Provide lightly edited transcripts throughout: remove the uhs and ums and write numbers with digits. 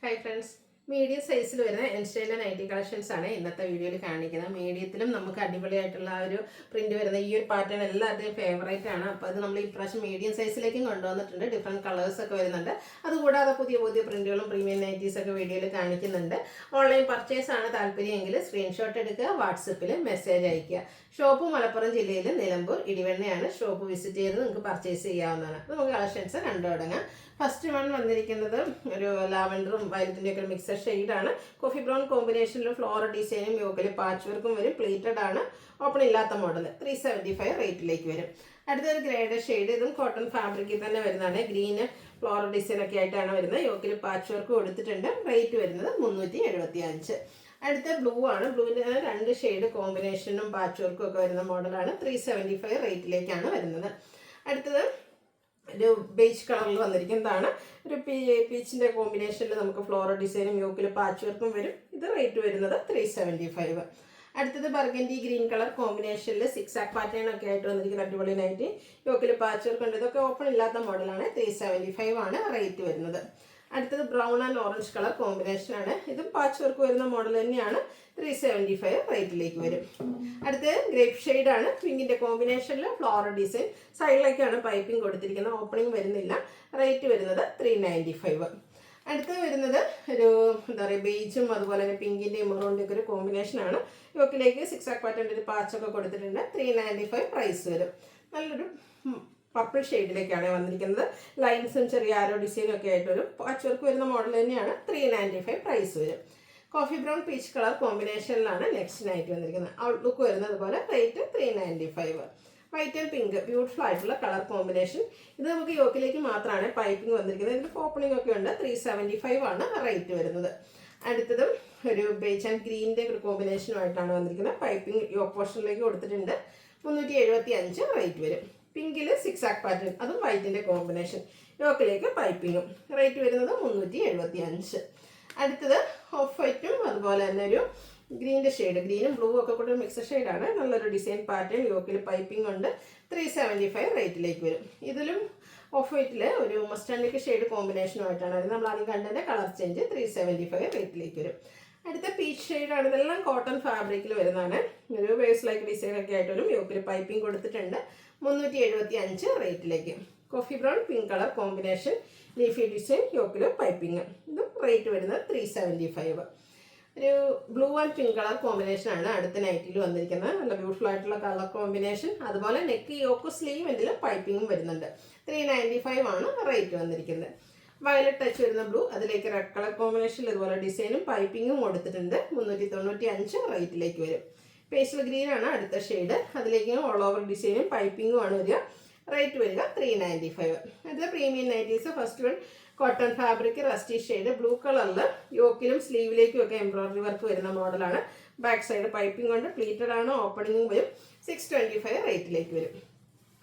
Hi friends. Medium സൈസിൽ വരുന്ന ഇൻസ്റ്റൈലിലെ nightie collections ആണ് ഇന്നത്തെ വീഡിയോയിൽ കാണിക്കുന്നത്. മീഡിയത്തിലും നമുക്ക് അടിപൊളിയായിട്ടുള്ള ആ ഒരു പ്രിന്റ് വരുന്ന ഈ ഒരു പാറ്റേൺ എല്ലാവരുടെയും ഫേവറേറ്റ് ആണ്. അപ്പോൾ അത് നമ്മൾ ഇപ്രാവശ്യം മീഡിയം സൈസിലേക്കും കൊണ്ടുവന്നിട്ടുണ്ട്. ഡിഫറെൻറ്റ് കളേഴ്സ് ഒക്കെ വരുന്നുണ്ട്. അതുകൂടാതെ പുതിയ പുതിയ പ്രിന്റുകളും പ്രീമിയം നൈറ്റീസ് ഒക്കെ വീഡിയോയിൽ കാണിക്കുന്നുണ്ട്. ഓൺലൈൻ പർച്ചേസ് ആണ് താല്പര്യമെങ്കിൽ സ്ക്രീൻഷോട്ട് എടുക്കുക, വാട്സപ്പിൽ മെസ്സേജ് അയയ്ക്കുക. ഷോപ്പ് മലപ്പുറം ജില്ലയിൽ നിലമ്പൂർ ഇടിവണ്ണയാണ്. ഷോപ്പ് വിസിറ്റ് ചെയ്ത് നിങ്ങൾക്ക് പർച്ചേസ് ചെയ്യാവുന്നതാണ്. നമുക്ക് കളക്ഷൻസ് കണ്ടു തുടങ്ങാം. ഫസ്റ്റ് വൺ വന്നിരിക്കുന്നത് ഒരു ലാവൻഡറും വയലറ്റിൻ്റെ ഒക്കെ മിക്സഡ് ഷെയ്ഡാണ്. കോഫി ബ്രൗൺ കോമ്പിനേഷനിൽ ഫ്ലോറൽ ഡിസൈനും യോക്കിൽ പാച്ച് വർക്കും വരും. പ്ലേറ്റഡ് ആണ്. ഓപ്പൺ ഇല്ലാത്ത മോഡൽ 375 റേറ്റിലേക്ക് വരും. അടുത്തൊരു ഗ്രേഡ് ഷെയ്ഡ്, ഇതും കോട്ടൺ ഫാബ്രിക്കിൽ തന്നെ വരുന്നതാണ്. ഗ്രീന് ഫ്ലോറൽ ഡിസൈൻ ഒക്കെ ആയിട്ടാണ് വരുന്നത്. യോക്കിൽ പാച്ച് വർക്ക് കൊടുത്തിട്ടുണ്ട്. റേറ്റ് വരുന്നത് 375. അടുത്ത ബ്ലൂ ആണ്. ബ്ലൂവിൻ്റെ രണ്ട് ഷെയ്ഡ് കോമ്പിനേഷനും പാച്ച് വർക്കും ഒക്കെ വരുന്ന മോഡലാണ്. 375 റേറ്റിലേക്കാണ് വരുന്നത്. അടുത്തത് ഒരു ബേജ് കളറിൽ വന്നിരിക്കുന്നതാണ്. ഒരു പീച്ചിൻ്റെ കോമ്പിനേഷനിൽ നമുക്ക് ഫ്ലോറൽ ഡിസൈനും യോക്കിൽ പാച്ച് വർക്കും വരും. ഇത് റേറ്റ് വരുന്നത് 375. അടുത്തത് ബർഗൻഡി ഗ്രീൻ കളർ കോമ്പിനേഷനിൽ സിക്സാക് പാറ്റേൺ ഒക്കെ ആയിട്ട് വന്നിരിക്കുന്ന അടിപൊളി നൈറ്റി. യോക്കിൽ പാച്ച് വർക്ക് ഉണ്ട്. ഇതൊക്കെ ഓപ്പൺ ഇല്ലാത്ത മോഡലാണ്. 375 ആണ് റേറ്റ് വരുന്നത്. അടുത്തത് brown and orange colour combination ആണ്. ഇതും പാച്ച് വർക്ക് വരുന്ന മോഡൽ തന്നെയാണ്. 375 റേറ്റിലേക്ക് വരും. അടുത്തത് ഗ്രേപ്പ് ഷെയ്ഡ് ആണ്. പിങ്കിന്റെ കോമ്പിനേഷനിൽ ഫ്ലോറൽ ഡിസൈൻ. സൈഡിലേക്കാണ് പൈപ്പിംഗ് കൊടുത്തിരിക്കുന്നത്. ഓപ്പണിംഗ് വരുന്നില്ല. റേറ്റ് വരുന്നത് 395. അടുത്തത് വരുന്നത് ഒരു എന്താ പറയുക ബേജും അതുപോലെ തന്നെ പിങ്കിൻ്റെയും മെറൂണിൻ്റെ ഒക്കെ ഒരു കോമ്പിനേഷനാണ്. യോക്കിലേക്ക് സിക്സാക് പാറ്റേണിൻ്റെ ഒരു പാച്ചൊക്കെ കൊടുത്തിട്ടുണ്ട്. 395 പ്രൈസ് വരും. നല്ലൊരു പർപ്പിൾ ഷെയ്ഡിലേക്കാണ് വന്നിരിക്കുന്നത്. ലൈൻസും ചെറിയ ആരോ ഡിസൈനും ഒക്കെ ആയിട്ട് വരും. പാച്ച് വർക്ക് വരുന്ന മോഡൽ തന്നെയാണ്. 395 പ്രൈസ് വരും. കോഫി ബ്രൗൺ പീച്ച് കളർ കോമ്പിനേഷനിലാണ് നെക്സ്റ്റ് നൈറ്റ് വന്നിരിക്കുന്നത്. ഔട്ട്ലുക്ക് വരുന്നത് പോലെ. Rate 395. White and pink beautiful ആയിട്ടുള്ള കളർ കോമ്പിനേഷൻ. ഇത് നമുക്ക് യോക്കിലേക്ക് മാത്രമാണ് പൈപ്പിംഗ് വന്നിരിക്കുന്നത്. ഇതിൽ ഓപ്പണിംഗ് ഒക്കെ ഉണ്ട്. 375 ആണ് റേറ്റ് വരുന്നത്. അടുത്തതും ഒരു ബേജ് ആൻഡ് ഗ്രീനിൻ്റെ ഒരു കോമ്പിനേഷനുമായിട്ടാണ് വന്നിരിക്കുന്നത്. പൈപ്പിംഗ് യോക്ക് പോർഷനിലേക്ക് കൊടുത്തിട്ടുണ്ട്. 375 റേറ്റ് വരും. പിങ്കിൽ സിക്സാക് പാറ്റേൺ, അതും വൈറ്റിൻ്റെ കോമ്പിനേഷൻ. യോക്കിലേക്ക് പൈപ്പിങ്ങും. റേറ്റ് വരുന്നത് 375. അടുത്തത് ഓഫ് വൈറ്റും അതുപോലെ തന്നെ ഒരു ഗ്രീൻ്റെ ഷെയ്ഡ്, ഗ്രീനും ബ്ലൂ ഒക്കെ കൂടെ മിക്സഡ് ഷെയ്ഡാണ്. നല്ലൊരു ഡിസൈൻ പാറ്റേൺ. യോക്കിൽ പൈപ്പിംഗ് ഉണ്ട്. 375 റേറ്റിലേക്ക് വരും. ഇതിലും ഓഫ് വൈറ്റിൽ ഒരു മസ്റ്റാൻഡിക്ക് ഷെയ്ഡ് കോമ്പിനേഷനുമായിട്ടാണ് വരുന്നത്. നമ്മൾ ആദ്യം കണ്ടതിൻ്റെ കളർ ചേഞ്ച്. 375 റേറ്റിലേക്ക് വരും. അടുത്ത പീച്ച് ഷെയ്ഡാണ്. ഇതെല്ലാം കോട്ടൺ ഫാബ്രിക്കിൽ വരുന്നതാണ്. ഒരു വേസ്റ്റ് ലൈക്ക് ഡിസൈൻ ഒക്കെ ആയിട്ട് വരും. യോക്കിൽ പൈപ്പിംഗ് കൊടുത്തിട്ടുണ്ട്. 375 റേറ്റിലേക്ക്. Coffee brown pink colour combination, leafy design, യോക്കിൽ പൈപ്പിംഗ്. ഇതും റേറ്റ് വരുന്നത് 375. ഒരു ബ്ലൂ ആൻഡ് പിങ്ക് കളർ കോമ്പിനേഷനാണ് അടുത്ത നൈറ്റിൽ വന്നിരിക്കുന്നത്. നല്ല ബ്യൂട്ടിഫുൾ ആയിട്ടുള്ള കളർ കോമ്പിനേഷൻ. അതുപോലെ നെക്ക് യോക്ക് സ്ലീവ് എന്തെങ്കിലും പൈപ്പിങ്ങും വരുന്നുണ്ട്. 395 ആണ് റേറ്റ് വന്നിരിക്കുന്നത്. വയലറ്റ് ടച്ച് വരുന്ന ബ്ലൂ, അതിലേക്ക് റെഡ് കളർ കോമ്പിനേഷനിൽ ഇതുപോലെ ഡിസൈനും പൈപ്പിങ്ങും കൊടുത്തിട്ടുണ്ട്. 395 റേറ്റിലേക്ക് വരും. പേസ്റ്റൽ ഗ്രീൻ ആണ് അടുത്ത ഷെയ്ഡ്. അതിലേക്ക് ഓൾ ഓവർ ഡിസൈനും പൈപ്പിങ്ങും ആണ് വരിക. റേറ്റ് വരിക 395. ഇതിൽ premium nighties. First one cotton fabric rusty shade blue കളറിൽ യോക്കിലും സ്ലീവിലേക്കും ഒക്കെ എംബ്രോയിഡറി വർക്ക് വരുന്ന മോഡലാണ്. ബാക്ക് സൈഡ് പൈപ്പിംഗ് കൊണ്ട് പ്ലീറ്റഡ് ആണ്. ഓപ്പണിംഗും വരും. 625 റേറ്റിലേക്ക് വരും.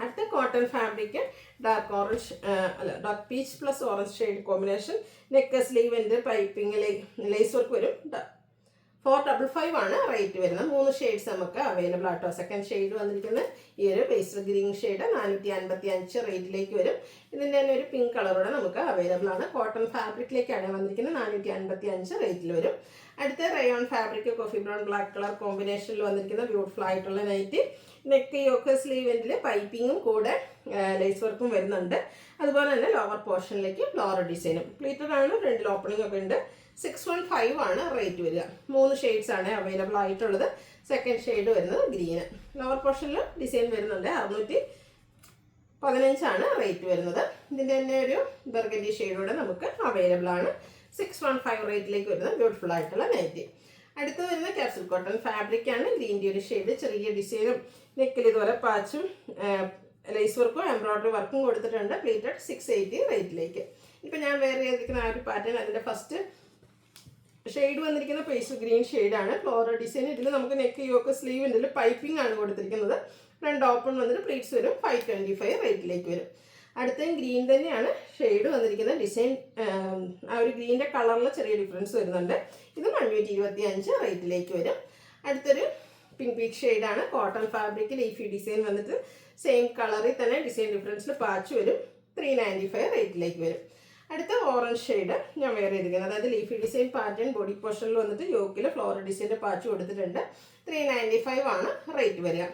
അടുത്ത cotton fabric dark orange dark peach plus orange shade combination. Neck സ്ലീവിൻ്റെ പൈപ്പിംഗ് ലേസ് വർക്ക് വരും. 455 ആണ് റേറ്റ് വരുന്നത്. 3 ഷെയ്ഡ്സ് നമുക്ക് അവൈലബിൾ ആട്ടോ. സെക്കൻഡ് ഷെയ്ഡ് വന്നിരിക്കുന്നത് ഈ ഒരു പേസ്റ്റൽ ഗ്രീൻ ഷെയ്ഡ് 455 റേറ്റിലേക്ക് വരും. ഇതിൻ്റെ തന്നെ ഒരു പിങ്ക് കളറോടെ നമുക്ക് അവൈലബിൾ ആണ്. കോട്ടൺ ഫാബ്രിക്കിലേക്കാണ് വന്നിരിക്കുന്നത്. 455 റേറ്റിൽ വരും. അടുത്ത rayon fabric coffee brown black colour കോമ്പിനേഷനിൽ വന്നിരിക്കുന്ന ബ്യൂട്ടിഫുൾ ആയിട്ടുള്ള നൈറ്റ്. നെക്ക് യോക്ക് സ്ലീവിൻ്റെ പൈപ്പിങ്ങും കൂടെ ലേസ് വർക്കും വരുന്നുണ്ട്. അതുപോലെ തന്നെ ലോവർ പോർഷനിലേക്ക് ഫ്ലോറൽ ഡിസൈനും. പ്ലീറ്റഡ് ആണ്. ഫ്രണ്ടിൽ ഓപ്പണിംഗ് ഒക്കെ ഉണ്ട്. 615 ആണ് റേറ്റ് വരിക. 3 ഷെയ്ഡ്സ് ആണ് അവൈലബിൾ ആയിട്ടുള്ളത്. സെക്കൻഡ് ഷെയ്ഡ് വരുന്നത് ഗ്രീന്. ലോവർ പോർഷനിൽ ഡിസൈൻ വരുന്നുണ്ട്. 615 ആണ് റേറ്റ് വരുന്നത്. ഇതിൻ്റെ തന്നെ ഒരു ബർഗൻഡി ഷെയ്ഡോടെ നമുക്ക് അവൈലബിൾ ആണ്. 615 റേറ്റിലേക്ക് വരുന്നത് ബ്യൂട്ടിഫുൾ ആയിട്ടുള്ള നൈറ്റി. അടുത്ത് വരുന്ന ക്യാപ്സൂൾ കോട്ടൺ ഫാബ്രിക് ആണ്. ഗ്രീൻ്റെ ഒരു ഷെയ്ഡ്, ചെറിയ ഡിസൈനും നെക്കിൽ ഇതുപോലെ പാച്ചും ലേസ് വർക്കും എംബ്രോയിഡറി വർക്കും കൊടുത്തിട്ടുണ്ട്. പ്ലീറ്റഡ് 680 റേറ്റിലേക്ക്. ഇപ്പം ഞാൻ വേറെ ചെയ്തിരിക്കുന്ന ആ ഒരു പാറ്റേൺ, അതിൻ്റെ ഫസ്റ്റ് ഷെയ്ഡ് വന്നിരിക്കുന്ന പേസ്റ്റൽ ഗ്രീൻ ഷെയ്ഡാണ്. Floral design. ഇതിൽ നമുക്ക് നെക്ക് യോക്ക് സ്ലീവിൻ്റെ പൈപ്പിംഗ് ആണ് കൊടുത്തിരിക്കുന്നത്. ഫ്രണ്ട് ഓപ്പൺ വന്നിട്ട് പ്ലീറ്റ്സ് വരും. 525 റേറ്റിലേക്ക് വരും. അടുത്തതും ഗ്രീൻ തന്നെയാണ് ഷെയ്ഡ് വന്നിരിക്കുന്നത്. ഡിസൈൻ ആ ഒരു ഗ്രീൻ്റെ കളറിൽ ചെറിയ ഡിഫറൻസ് വരുന്നുണ്ട്. ഇത് 525 റേറ്റിലേക്ക് വരും. അടുത്തൊരു പിങ്ക് പീച്ച് ഷെയ്ഡാണ്. കോട്ടൺ ഫാബ്രിക് ലീഫി ഡിസൈൻ വന്നിട്ട് സെയിം കളറിൽ തന്നെ ഡിസൈൻ ഡിഫറൻസിൽ പാച്ച് വരും. 395 റേറ്റിലേക്ക് വരും. അടുത്ത ഓറഞ്ച് ഷെയ്ഡ് ഞാൻ വെയർ ചെയ്തിരിക്കുന്നത്, അതായത് ലീഫി ഡിസൈൻ പാറ്റേൺ ബോഡി പോർഷനിൽ വന്നിട്ട് യോക്കിൽ ഫ്ലോറൽ ഡിസൈൻ്റെ പാച്ച് കൊടുത്തിട്ടുണ്ട്. 395 ആണ് റേറ്റ് വരിക.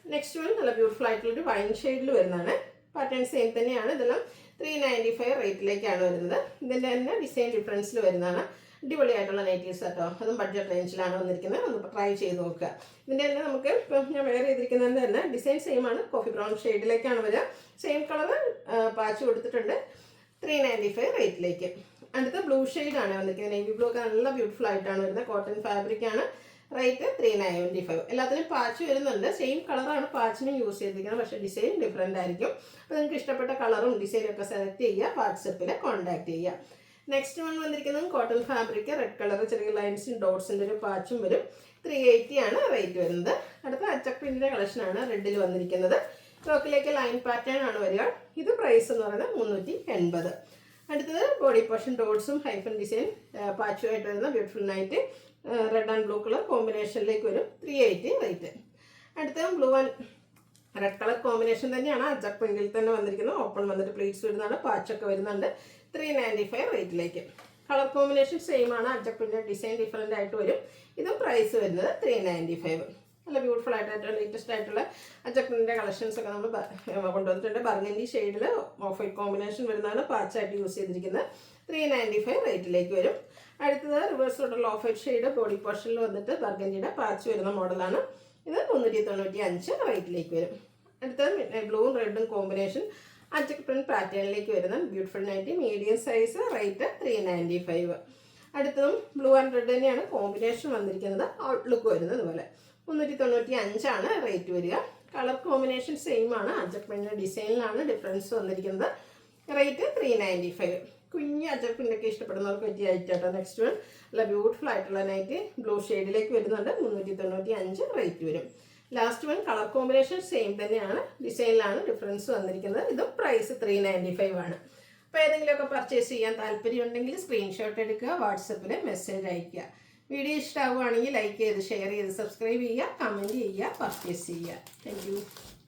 നെക്സ്റ്റ് വൺ നല്ല ബ്യൂട്ടിഫുൾ ആയിട്ടുള്ളൊരു വൈൻ ഷെയ്ഡിൽ വരുന്നതാണ്. പാറ്റേൺ സെയിം തന്നെയാണ്, ഇതെല്ലാം 395 റേറ്റിലേക്കാണ് വരുന്നത്. ഇതിൻ്റെ തന്നെ ഡിസൈൻ ഡിഫറൻസിൽ വരുന്നതാണ്. അടിപൊളിയായിട്ടുള്ള നൈറ്റീസ് കേട്ടോ, അതും ബഡ്ജറ്റ് റേഞ്ചിലാണ് വന്നിരിക്കുന്നത്. ഒന്ന് ട്രൈ ചെയ്ത് നോക്കുക. ഇതിൻ്റെ തന്നെ നമുക്ക് ഇപ്പം ഞാൻ വെയർ ചെയ്തിരിക്കുന്നതിൻ്റെ തന്നെ ഡിസൈൻ സെയിം ആണ്, കോഫി ബ്രൗൺ ഷെയ്ഡിലേക്കാണ് വരിക. സെയിം കളർ പാച്ച് കൊടുത്തിട്ടുണ്ട്. 395 റേറ്റിലേക്ക്. അടുത്ത ബ്ലൂ ഷെയ്ഡാണ് വന്നിരിക്കുന്നത്. നേവി ബ്ലൂ ഒക്കെ നല്ല ബ്യൂട്ടിഫുൾ ആയിട്ടാണ് വരുന്നത്. കോട്ടൺ ഫാബ്രിക് ആണ്. റേറ്റ് 395. എല്ലാത്തിനും പാച്ച് വരുന്നുണ്ട്. സെയിം കളറാണ് പാച്ചിനും യൂസ് ചെയ്തിരിക്കുന്നത്, പക്ഷേ ഡിസൈൻ ഡിഫറെൻ്റ് ആയിരിക്കും. അപ്പോൾ നിങ്ങൾക്ക് ഇഷ്ടപ്പെട്ട കളറും ഡിസൈനും ഒക്കെ സെലക്ട് ചെയ്യുക, വാട്സപ്പിൽ കോൺടാക്ട് ചെയ്യുക. നെക്സ്റ്റ് വൺ വന്നിരിക്കുന്നത് കോട്ടൺ ഫാബ്രിക്, റെഡ് കളർ ചെറിയ ലൈൻസും ഡോട്ട്സിൻ്റെ ഒരു പാച്ചും വരും. 380 ആണ് റേറ്റ് വരുന്നത്. അടുത്ത അച്ചക് പ്രിൻറ്റിൻ്റെ കളക്ഷനാണ് റെഡിൽ വന്നിരിക്കുന്നത്. ടോക്കിലേക്ക് ലൈൻ പാറ്റേൺ ആണ് വരിക. ഇത് പ്രൈസ് എന്ന് പറയുന്നത് 380. അടുത്തത് ബോഡി പോർഷൻ ഡോട്ട്സും ഹൈഫൻ ഡിസൈൻ പാച്ചുമായിട്ട് വരുന്ന beautiful night red and blue colour കോമ്പിനേഷനിലേക്ക് വരും. 380 റേറ്റ്. അടുത്തത് blue and red colour combination തന്നെയാണ്, അജക് പ്രിന്റിൽ തന്നെ വന്നിരിക്കുന്നത്. ഓപ്പൺ വന്നിട്ട് പ്ലീറ്റ്സ് വരുന്നതാണ്, പാച്ചൊക്കെ വരുന്നുണ്ട്. 395 റേറ്റിലേക്ക്. കളർ കോമ്പിനേഷൻ സെയിം ആണ്, അജക് പ്രിന്റ് ഡിസൈൻ ഡിഫറെൻ്റ് ആയിട്ട് വരും. ഇതും പ്രൈസ് വരുന്നത് 395. നല്ല ബ്യൂട്ടിഫുൾ ആയിട്ട് ലേറ്റസ്റ്റ് ആയിട്ടുള്ള അജക് പ്രിന്റിൻ്റെ കളക്ഷൻസ് ഒക്കെ നമ്മൾ കൊണ്ടുവന്നിട്ടുണ്ട്. ബർഗൻഡി ഷെയ്ഡിൽ ഓഫ് വൈറ്റ് കോമ്പിനേഷൻ വരുന്നതാണ്, പാച്ചായിട്ട് യൂസ് ചെയ്തിരിക്കുന്നത്. 395 റേറ്റിലേക്ക് വരും. അടുത്തത് റിവേഴ്സിലോട്ടുള്ള ഓഫ് വൈറ്റ് ഷെയ്ഡ് ബോഡി പോർഷനിൽ വന്നിട്ട് ബർഗൻഡിയുടെ പാച്ച് വരുന്ന മോഡലാണ്. ഇത് 395 റേറ്റിലേക്ക് വരും. അടുത്തത് ബ്ലൂവും റെഡും കോമ്പിനേഷൻ അജക് പ്രിന്റ് പാറ്റേണിലേക്ക് വരുന്ന beautiful nighty medium size, rate 395. അടുത്തതും ബ്ലൂ ആൻഡ് റെഡ് തന്നെയാണ് കോമ്പിനേഷൻ വന്നിരിക്കുന്നത്. ഔട്ട്ലുക്ക് വരുന്നത് ഇതുപോലെ 395 ആണ് റേറ്റ് വരിക. കളർ കോമ്പിനേഷൻ സെയിം ആണ്, അജക് പ്രിന്റ് ഡിസൈനിലാണ് ഡിഫറൻസ് വന്നിരിക്കുന്നത്. റേറ്റ് 395. കുഞ്ഞ് അജക് പ്രിൻ്റൊക്കെ ഇഷ്ടപ്പെടുന്നവർക്ക് പറ്റിയ ഐറ്റം കേട്ടോ. നെക്സ്റ്റ് വൺ നല്ല ബ്യൂട്ടിഫുൾ ആയിട്ടുള്ള നൈറ്റ് ബ്ലൂ ഷെയ്ഡിലേക്ക് വരുന്നുണ്ട്. 395 റേറ്റ് വരും. Last one colour combination same തന്നെയാണ്, ഡിസൈനിലാണ് ഡിഫറൻസ് വന്നിരിക്കുന്നത്. ഇതും പ്രൈസ് 395 ആണ്. അപ്പോൾ ഏതെങ്കിലുമൊക്കെ പർച്ചേസ് ചെയ്യാൻ താല്പര്യമുണ്ടെങ്കിൽ സ്ക്രീൻഷോട്ട് എടുക്കുക, വാട്സപ്പിൽ മെസ്സേജ് അയയ്ക്കുക. വീഡിയോ ഇഷ്ടമാവുകയാണെങ്കിൽ ലൈക്ക് ചെയ്ത് ഷെയർ ചെയ്ത് സബ്സ്ക്രൈബ് ചെയ്യുക, കമൻറ്റ് ചെയ്യുക, പർച്ചേസ് ചെയ്യുക. Thank you.